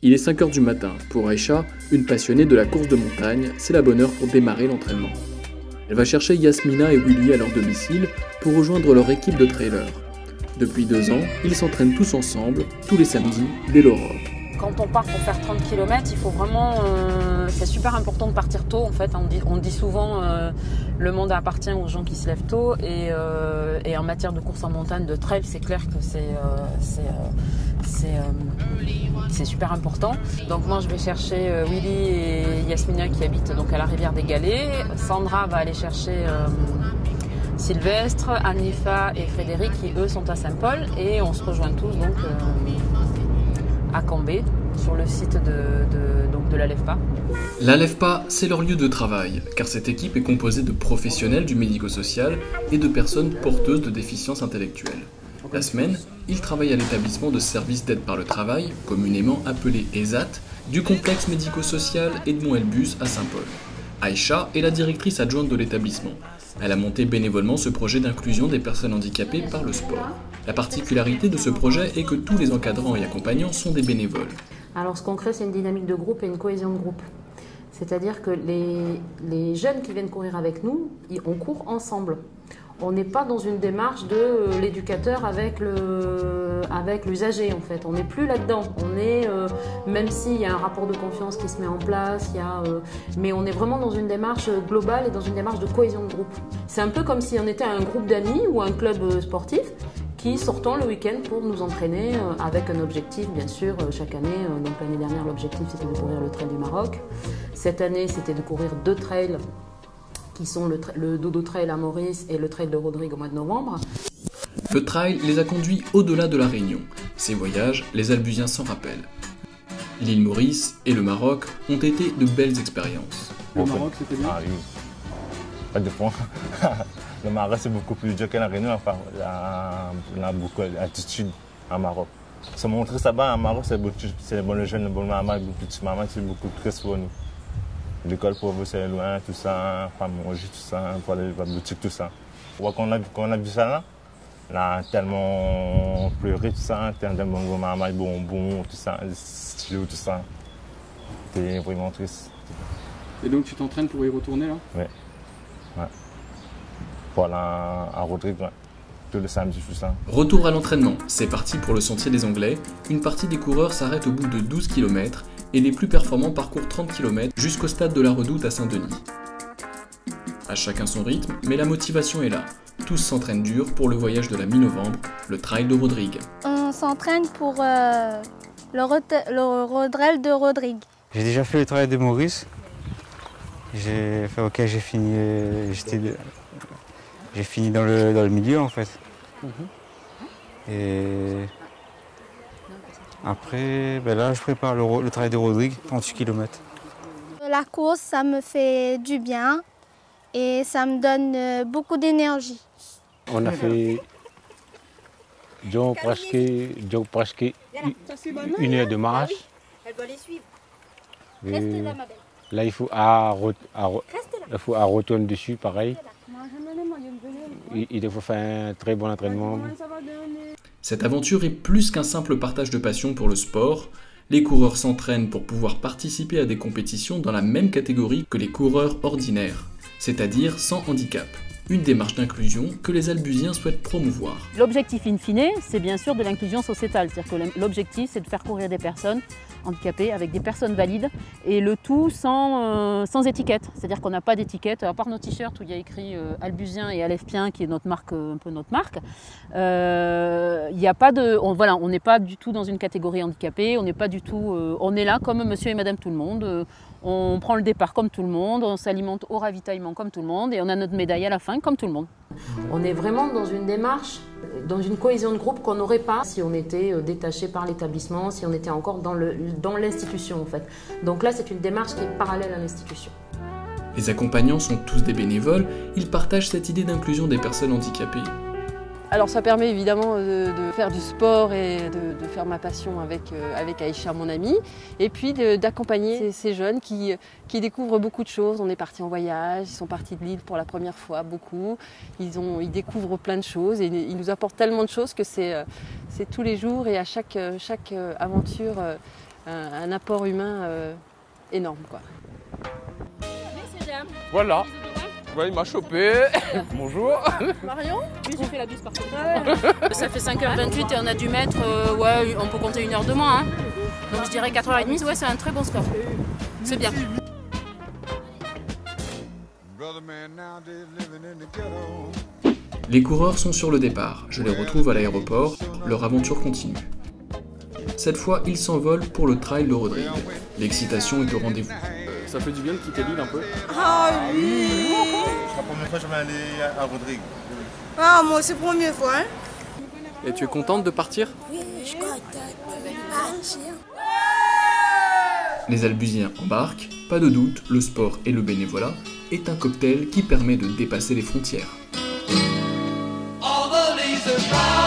Il est 5 h du matin. Pour Aïcha, une passionnée de la course de montagne, c'est la bonne heure pour démarrer l'entraînement. Elle va chercher Yasmina et Willy à leur domicile pour rejoindre leur équipe de trailers. Depuis 2 ans, ils s'entraînent tous ensemble, tous les samedis, dès l'aurore. Quand on part pour faire 30 km, il faut vraiment... c'est super important de partir tôt en fait. On dit souvent le monde appartient aux gens qui se lèvent tôt et en matière de course en montagne, de trail, c'est clair que c'est super important. Donc moi je vais chercher Willy et Yasmina qui habitent donc à la rivière des Galets. Sandra va aller chercher Sylvestre, Anifa et Frédéric qui eux sont à Saint-Paul et on se rejoint tous donc à Cambé, sur le site de la LEFPA. La LEFPA, c'est leur lieu de travail, car cette équipe est composée de professionnels du médico-social et de personnes porteuses de déficiences intellectuelles. La semaine, ils travaillent à l'établissement de services d'aide par le travail, communément appelé ESAT, du complexe médico-social Edmond Elbus à Saint-Paul. Aïcha est la directrice adjointe de l'établissement. Elle a monté bénévolement ce projet d'inclusion des personnes handicapées par le sport. La particularité de ce projet est que tous les encadrants et accompagnants sont des bénévoles. Alors ce qu'on crée, c'est une dynamique de groupe et une cohésion de groupe. C'est-à-dire que les jeunes qui viennent courir avec nous, on court ensemble. On n'est pas dans une démarche de l'éducateur avec l'usager en fait. On n'est plus là-dedans. Même s'il y a un rapport de confiance qui se met en place, mais on est vraiment dans une démarche globale et dans une démarche de cohésion de groupe. C'est un peu comme si on était un groupe d'amis ou un club sportif qui sortons le week-end pour nous entraîner avec un objectif bien sûr chaque année. Donc l'année dernière l'objectif c'était de courir le trail du Maroc. Cette année c'était de courir 2 trails qui sont le Dodo Trail à Maurice et le Trail de Rodrigue au mois de novembre. Le trail les a conduits au-delà de la Réunion. Ces voyages, les Albusiens s'en rappellent. L'île Maurice et le Maroc ont été de belles expériences. Le Maroc, c'était bien? Ah oui, pas de point. Le Maroc, c'est beaucoup plus dur que la Réunion. Enfin, on a beaucoup d'altitude en Maroc. Se montrer ça-bas en Maroc, c'est bon, le jeune, le bon maman, le petit maman, c'est beaucoup plus pour nous. L'école pour vous, c'est loin, tout ça, pas manger, tout ça, pour aller à la boutique, tout ça. Quand on a vu ça là, on a tellement pleuré, tout ça, tellement bon maman, bonbons, tout ça, tout ça. C'était vraiment triste. Et donc tu t'entraînes pour y retourner là? Oui. Ouais. Voilà, à Rodrigue, ouais. Tout le samedi, tout ça. Retour à l'entraînement, c'est parti pour le sentier des Anglais. Une partie des coureurs s'arrête au bout de 12 km et les plus performants parcourent 30 km jusqu'au stade de la Redoute à Saint-Denis. À chacun son rythme, mais la motivation est là. Tous s'entraînent dur pour le voyage de la mi-novembre, le trail de Rodrigue. On s'entraîne pour le Rodrel de Rodrigue. J'ai déjà fait le trail de Maurice. J'ai fini dans le milieu en fait. Et après, là je prépare le trail de Rodrigue, 38 km. La course, ça me fait du bien et ça me donne beaucoup d'énergie. On a fait presque 1 heure de marche. Elle doit les suivre. Et Restez là, ma belle. là, il faut retourner dessus, pareil. Il faut faire un très bon entraînement. Cette aventure est plus qu'un simple partage de passion pour le sport. Les coureurs s'entraînent pour pouvoir participer à des compétitions dans la même catégorie que les coureurs ordinaires, c'est-à-dire sans handicap. Une démarche d'inclusion que les Albusiens souhaitent promouvoir. L'objectif in fine, c'est bien sûr de l'inclusion sociétale. C'est-à-dire que l'objectif, c'est de faire courir des personnes handicapées avec des personnes valides et le tout sans étiquette. C'est-à-dire qu'on n'a pas d'étiquette, à part nos t-shirts où il y a écrit Albusien et Alefpien qui est notre marque, un peu notre marque. Il n'y a pas de, on n'est pas du tout dans une catégorie handicapée, on n'est pas du tout, on est là comme monsieur et madame tout le monde. On prend le départ comme tout le monde, on s'alimente au ravitaillement comme tout le monde et on a notre médaille à la fin comme tout le monde. On est vraiment dans une démarche, dans une cohésion de groupe qu'on n'aurait pas si on était détaché par l'établissement, si on était encore dans l'institution en fait. Donc là c'est une démarche qui est parallèle à l'institution. Les accompagnants sont tous des bénévoles, ils partagent cette idée d'inclusion des personnes handicapées. Alors ça permet évidemment de faire du sport et de faire ma passion avec Aïcha, mon amie, et puis d'accompagner ces jeunes qui découvrent beaucoup de choses. On est partis en voyage, ils sont partis de l'île pour la première fois, beaucoup. Ils découvrent plein de choses et ils nous apportent tellement de choses que c'est tous les jours et à chaque aventure un apport humain énorme, quoi. Voilà. Ouais, il m'a chopé. Bonjour. Marion? Oui, j'ai fait la bise par contre. Ça fait 5h28 et on a dû mettre, ouais, on peut compter 1 heure de moins. Hein. Donc je dirais 4h30, ouais, c'est un très bon score. C'est bien. Les coureurs sont sur le départ, je les retrouve à l'aéroport, leur aventure continue. Cette fois, ils s'envolent pour le trail de Rodrigue. L'excitation est au rendez-vous. Ça fait du bien de quitter l'île un peu. Ah oui. C'est la première fois que je vais aller à Rodrigue. Ah, moi, c'est la première fois. Hein? Et tu es contente de partir? Oui, je suis contente de partir. Les Albusiens embarquent, pas de doute, le sport et le bénévolat est un cocktail qui permet de dépasser les frontières. All the leaves are brown.